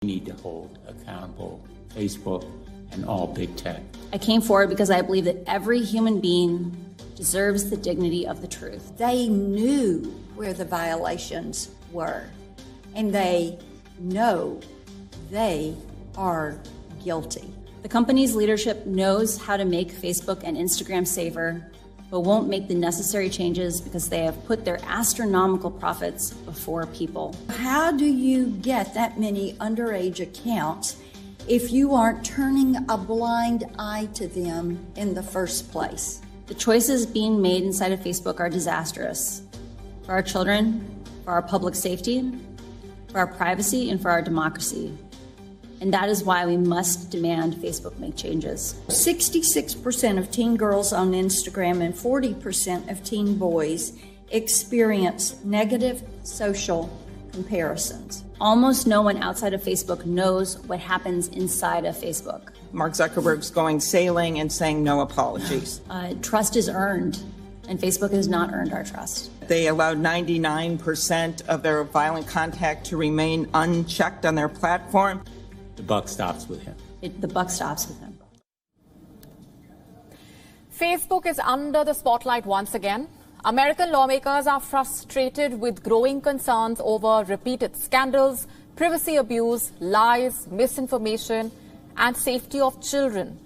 We need to hold accountable Facebook and all big tech. I came forward because I believe that every human being deserves the dignity of the truth. They knew where the violations were, and they know they are guilty. The company's leadership knows how to make Facebook and Instagram safer, but won't make the necessary changes because they have put their astronomical profits before people. How do you get that many underage accounts if you aren't turning a blind eye to them in the first place? The choices being made inside of Facebook are disastrous for our children, for our public safety, for our privacy, and for our democracy. And that is why we must demand Facebook make changes. 66% of teen girls on Instagram and 40% of teen boys experience negative social comparisons. Almost no one outside of Facebook knows what happens inside of Facebook. Mark Zuckerberg's going sailing and saying no apologies. Trust is earned, and Facebook has not earned our trust. They allowed 99% of their violent contact to remain unchecked on their platform. The buck stops with him. The buck stops with him. Facebook is under the spotlight once again. American lawmakers are frustrated with growing concerns over repeated scandals, privacy abuse, lies, misinformation, and safety of children.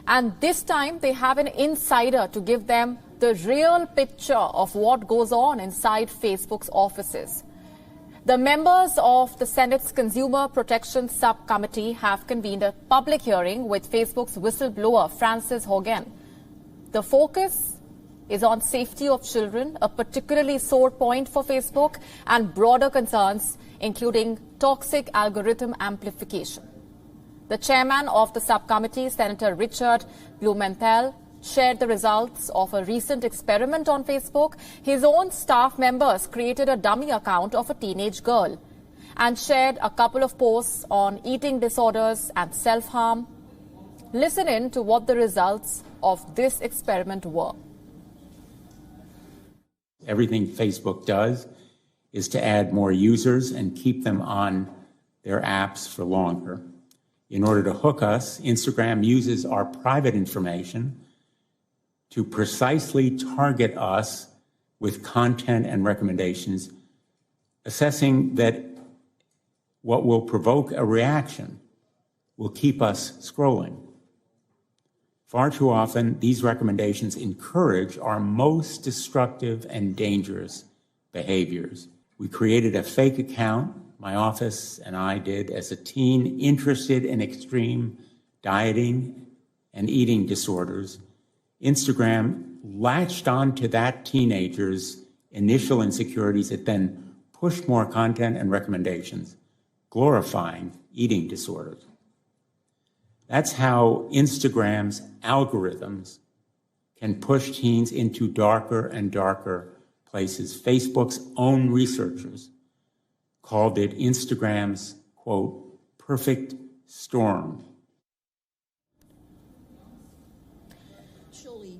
And this time they have an insider to give them the real picture of what goes on inside Facebook's offices. The members of the Senate's Consumer Protection Subcommittee have convened a public hearing with Facebook's whistleblower, Frances Haugen. The focus is on safety of children, a particularly sore point for Facebook, and broader concerns, including toxic algorithm amplification. The chairman of the subcommittee, Senator Richard Blumenthal, shared the results of a recent experiment on Facebook. His own staff members created a dummy account of a teenage girl and shared a couple of posts on eating disorders and self-harm. Listen in to what the results of this experiment were. Everything Facebook does is to add more users and keep them on their apps for longer. In order to hook us, Instagram uses our private information to precisely target us with content and recommendations, assessing that what will provoke a reaction will keep us scrolling. Far too often, these recommendations encourage our most destructive and dangerous behaviors. We created a fake account, my office and I did, as a teen interested in extreme dieting and eating disorders. Instagram latched onto that teenager's initial insecurities. It then pushed more content and recommendations, glorifying eating disorders. That's how Instagram's algorithms can push teens into darker and darker places. Facebook's own researchers called it Instagram's, quote, perfect storm.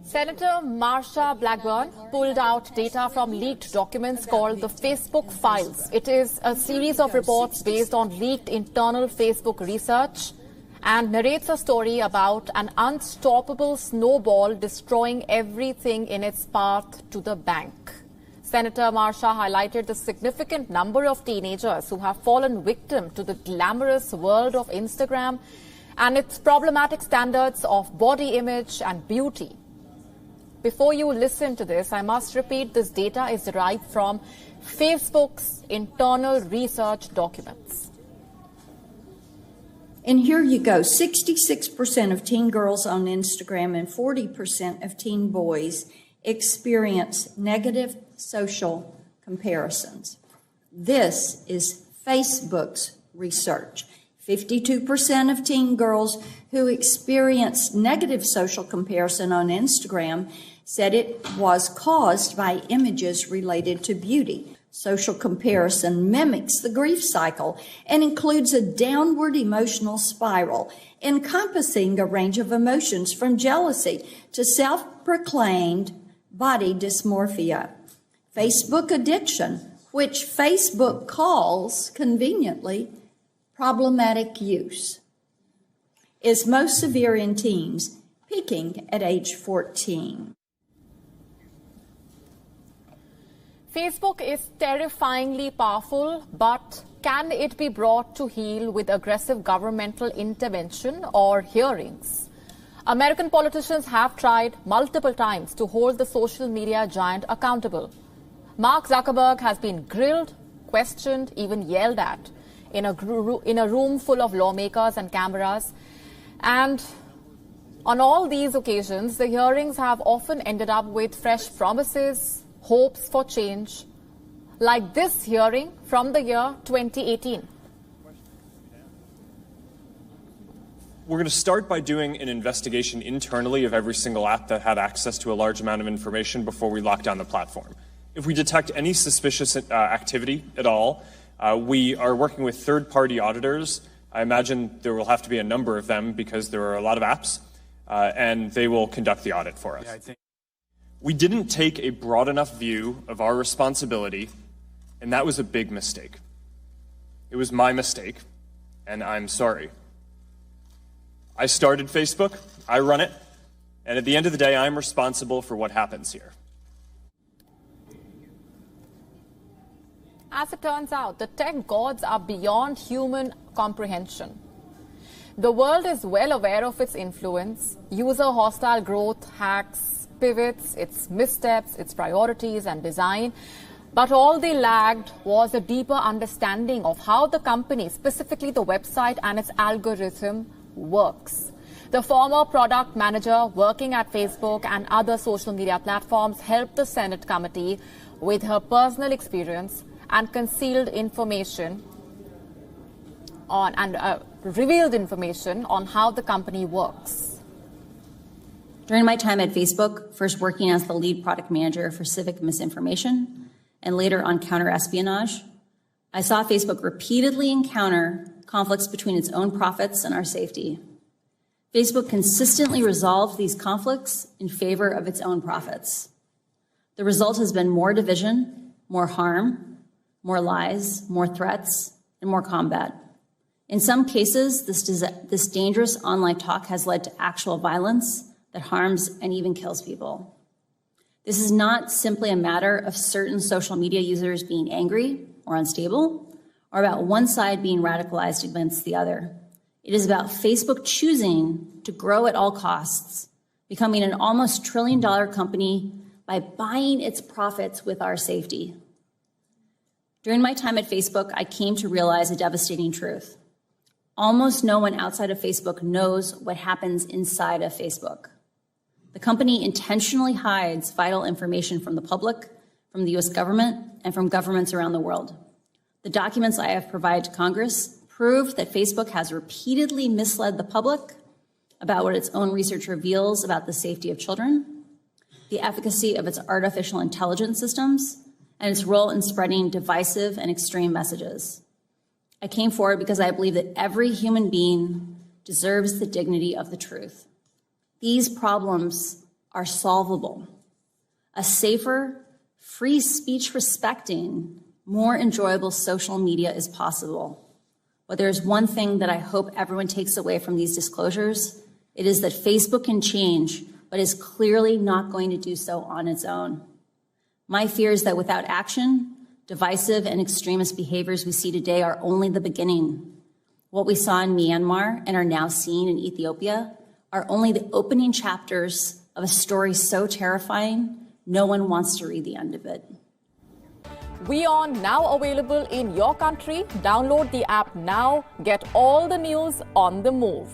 Senator Marsha Blackburn pulled out data from leaked documents called the Facebook Files. It is a series of reports based on leaked internal Facebook research and narrates a story about an unstoppable snowball destroying everything in its path to the bank. Senator Marsha highlighted the significant number of teenagers who have fallen victim to the glamorous world of Instagram and its problematic standards of body image and beauty. Before you listen to this, I must repeat this data is derived from Facebook's internal research documents. And here you go, 66% of teen girls on Instagram and 40% of teen boys experience negative social comparisons. This is Facebook's research. 52% of teen girls who experienced negative social comparison on Instagram said it was caused by images related to beauty. Social comparison mimics the grief cycle and includes a downward emotional spiral encompassing a range of emotions from jealousy to self-proclaimed body dysmorphia. Facebook addiction, which Facebook calls conveniently Problematic use is most severe in teens, peaking at age 14. Facebook is terrifyingly powerful, but can it be brought to heel with aggressive governmental intervention or hearings? American politicians have tried multiple times to hold the social media giant accountable. Mark Zuckerberg has been grilled, questioned, even yelled at in a room full of lawmakers and cameras. And on all these occasions, the hearings have often ended up with fresh promises, hopes for change, like this hearing from the year 2018. We're going to start by doing an investigation internally of every single app that had access to a large amount of information before we lock down the platform. If we detect any suspicious activity at all, we are working with third-party auditors. I imagine there will have to be a number of them because there are a lot of apps, and they will conduct the audit for us. We didn't take a broad enough view of our responsibility, and that was a big mistake. It was my mistake, and I'm sorry. I started Facebook, I run it, and at the end of the day, I'm responsible for what happens here. As it turns out, the tech gods are beyond human comprehension. The world is well aware of its influence, user-hostile growth, hacks, pivots, its missteps, its priorities and design. But all they lagged was a deeper understanding of how the company, specifically the website and its algorithm, works. The former product manager working at Facebook and other social media platforms helped the Senate committee with her personal experience and concealed information on revealed information on how the company works. During my time at Facebook, first working as the lead product manager for civic misinformation and later on counter-espionage, I saw Facebook repeatedly encounter conflicts between its own profits and our safety. Facebook consistently resolved these conflicts in favor of its own profits. The result has been more division, more harm, more lies, more threats, and more combat. In some cases, this dangerous online talk has led to actual violence that harms and even kills people. This is not simply a matter of certain social media users being angry or unstable, or about one side being radicalized against the other. It is about Facebook choosing to grow at all costs, becoming an almost $1 trillion company by buying its profits with our safety. During my time at Facebook, I came to realize a devastating truth. Almost no one outside of Facebook knows what happens inside of Facebook. The company intentionally hides vital information from the public, from the US government, and from governments around the world. The documents I have provided to Congress prove that Facebook has repeatedly misled the public about what its own research reveals about the safety of children, the efficacy of its artificial intelligence systems, and its role in spreading divisive and extreme messages. I came forward because I believe that every human being deserves the dignity of the truth. These problems are solvable. A safer, free speech respecting, more enjoyable social media is possible. But there's one thing that I hope everyone takes away from these disclosures. It is that Facebook can change, but is clearly not going to do so on its own. My fear is that without action, divisive and extremist behaviors we see today are only the beginning. What we saw in Myanmar and are now seeing in Ethiopia are only the opening chapters of a story so terrifying, no one wants to read the end of it. We are now available in your country. Download the app now. Get all the news on the move.